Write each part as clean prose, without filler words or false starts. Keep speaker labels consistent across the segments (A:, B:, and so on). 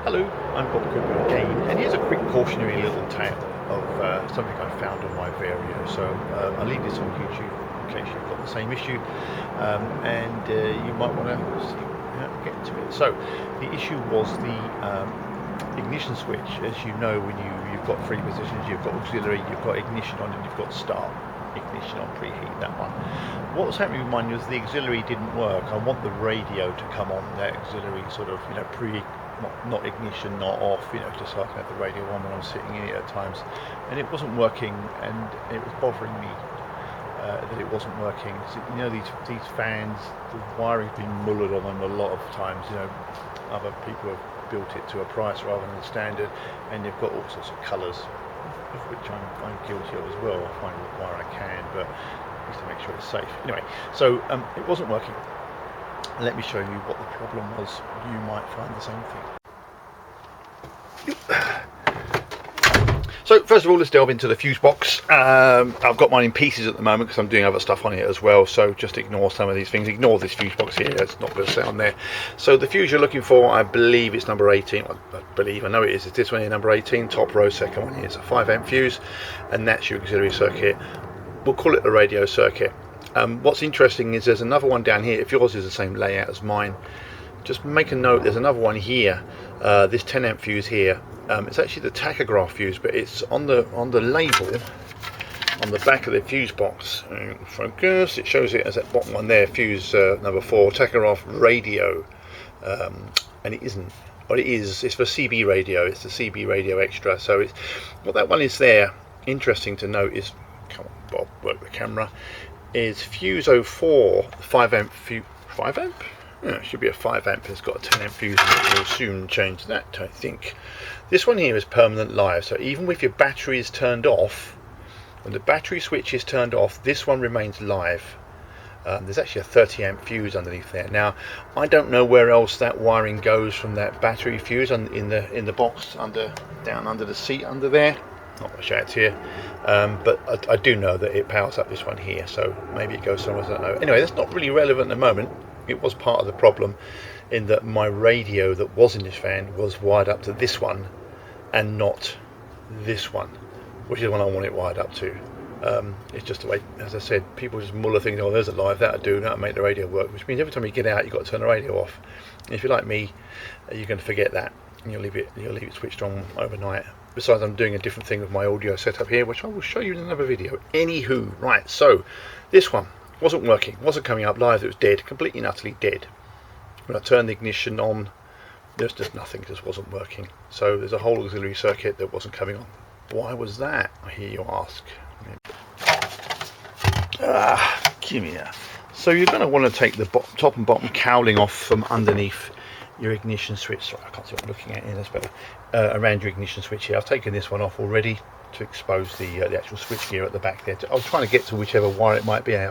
A: Hello, I'm Bob Cooper again, and here's a quick cautionary little tale of something I found on my Vario. So I'll leave this on YouTube in case you've got the same issue, and you might want to see how to get to it. So the issue was the ignition switch. As you know, when you've got three positions, you've got auxiliary, you've got ignition on, and you've got start. Ignition on, preheat, that one. What was happening with mine was the auxiliary didn't work. I want the radio to come on, that auxiliary sort of, not ignition, not off, just so I can have the radio on when I'm sitting in it at times. And it wasn't working, and it was bothering me that it wasn't working. So, these fans, the wiring's been mullered on them a lot of times. Other people have built it to a price rather than a standard, and you've got all sorts of colours, of which I'm guilty of as well. I find where I can, but just to make sure it's safe. Anyway, so it wasn't working. Let me show you what the problem was. You might find the same thing. So first of all, let's delve into the fuse box. I've got mine in pieces at the moment because I'm doing other stuff on it as well, so just ignore some of these things. Ignore this fuse box here, it's not going to sit on there. So the fuse you're looking for, I believe it's number 18. I know it is. It's this one here, number 18, top row, second one here. It's a 5 amp fuse, and that's your auxiliary circuit. We'll call it the radio circuit. What's interesting is there's another one down here. If yours is the same layout as mine, just make a note, there's another one here, this 10 amp fuse here. It's actually the tachograph fuse, but it's on the label on the back of the fuse box. Focus, it shows it as that bottom one there, fuse number 4, tachograph radio, and it isn't. But it is, it's for CB radio, it's the CB radio extra. So it's, what that one is there, interesting to note is, come on Bob, work the camera, is fuse 04, 5 amp fuse, 5 amp? Yeah, it should be a 5 amp, it's got a 10 amp fuse, and we'll soon change that, I think. This one here is permanent live, so even if your battery is turned off, when the battery switch is turned off, this one remains live. There's actually a 30 amp fuse underneath there. Now, I don't know where else that wiring goes from that battery fuse in the box, down under the seat under there. Not going to show it to you, but I do know that it powers up this one here, so maybe it goes somewhere, I don't know. Anyway, that's not really relevant at the moment. It was part of the problem in that my radio that was in this fan was wired up to this one and not this one, which is the one I want it wired up to. It's just the way, as I said, people just muller things, oh, there's a live, that'll do, that'll make the radio work, which means every time you get out, you've got to turn the radio off. And if you're like me, you're going to forget that, and you'll leave it switched on overnight. Besides, I'm doing a different thing with my audio setup here, which I will show you in another video. Anywho, right, so this one wasn't working, wasn't coming up live, it was dead, completely and utterly dead. When I turned the ignition on, there's just nothing, just wasn't working. So there's a whole auxiliary circuit that wasn't coming on. Why was that, I hear you ask? Give me that. So you're going to want to take the top and bottom cowling off from underneath your ignition switch. Sorry, I can't see what I'm looking at here, that's better. Around your ignition switch here. I've taken this one off already to expose the actual switch gear at the back there. I was trying to get to whichever wire it might be. I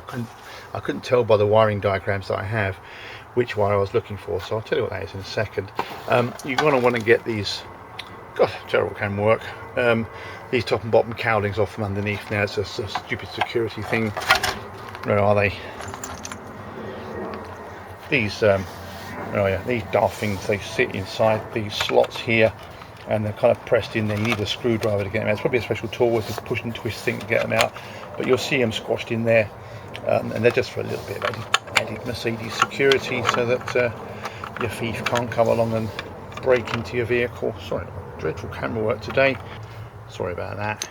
A: couldn't tell by the wiring diagrams that I have which wire I was looking for, so I'll tell you what that is in a second. You're going to want to get these, God, terrible camera work, these top and bottom cowlings off from underneath. Now it's a stupid security thing. Where are they? These oh yeah, these daft things, they sit inside these slots here, and they're kind of pressed in there. You need a screwdriver to get them out. It's probably a special tool with this push and twist thing to get them out, but you'll see them squashed in there, and they're just for a little bit of added Mercedes security, so that your thief can't come along and break into your vehicle. Sorry, dreadful camera work today, sorry about that.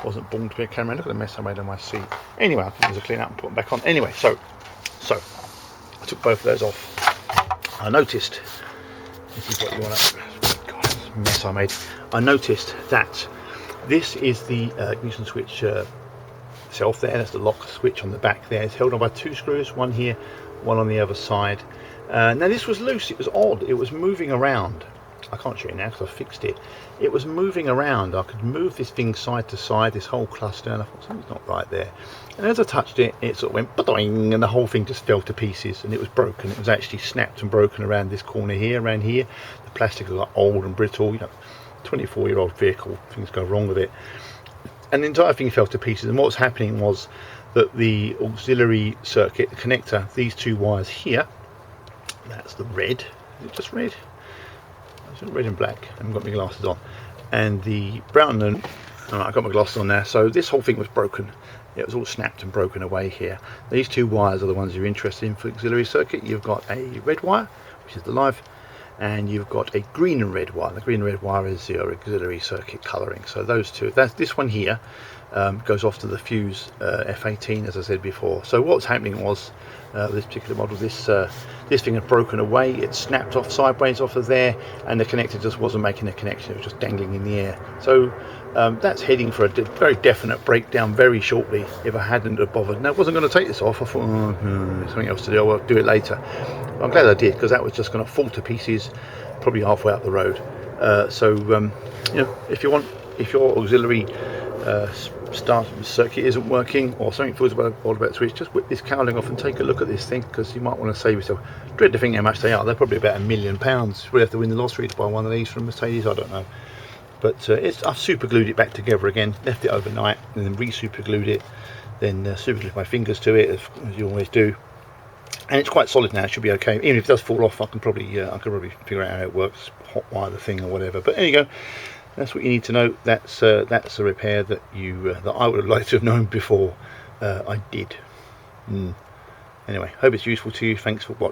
A: Wasn't born to be a camera. Look at the mess I made on my seat. Anyway, I can just clean up and put them back on. Anyway, so I took both of those off. I noticed, this is what you want to, God, this mess I made. I noticed that this is the ignition switch itself there. That's the lock switch on the back there. It's held on by 2 screws, one here, one on the other side. Now this was loose, it was odd, it was moving around. I can't show you now because I fixed it. It was moving around. I could move this thing side to side, this whole cluster, and I thought something's not right there. And as I touched it, it sort of went ba-doing, and the whole thing just fell to pieces, and it was broken. It was actually snapped and broken around this corner here, around here. The plastic was like old and brittle, 24-year-old vehicle, things go wrong with it. And the entire thing fell to pieces, and what was happening was that the auxiliary circuit, the connector, these 2 wires here, that's the red, is it just red? it's red and black. I haven't got my glasses on. And the brown and I've got my glasses on now. So this whole thing was broken. It was all snapped and broken away here. These two wires are the ones you're interested in for auxiliary circuit. You've got a red wire, which is the live, and you've got a green and red wire. The green and red wire is your auxiliary circuit colouring. So those two. This one here goes off to the fuse F18, as I said before. So what was happening was this particular model, this thing had broken away. It snapped off sideways off of there, and the connector just wasn't making a connection. It was just dangling in the air. So that's heading for a very definite breakdown very shortly if I hadn't have bothered. Now, I wasn't going to take this off. I thought, something else to do. I'll do it later. But I'm glad I did, because that was just going to fall to pieces probably halfway up the road. You know, if your auxiliary start circuit isn't working, or something feels all about the switch, just whip this cowling off and take a look at this thing, because you might want to save yourself. Dread to think how much they are. They're probably about £1 million. We'll have to win the lottery to buy one of these from Mercedes. I don't know. But I've super glued it back together again, left it overnight, and then re-super glued it, then super glued my fingers to it, as you always do. And it's quite solid now. It should be okay. Even if it does fall off, I can probably figure out how it works, hot wire the thing or whatever. But there you go. That's what you need to know. That's a repair that that I would have liked to have known before I did. Anyway, hope it's useful to you. Thanks for watching.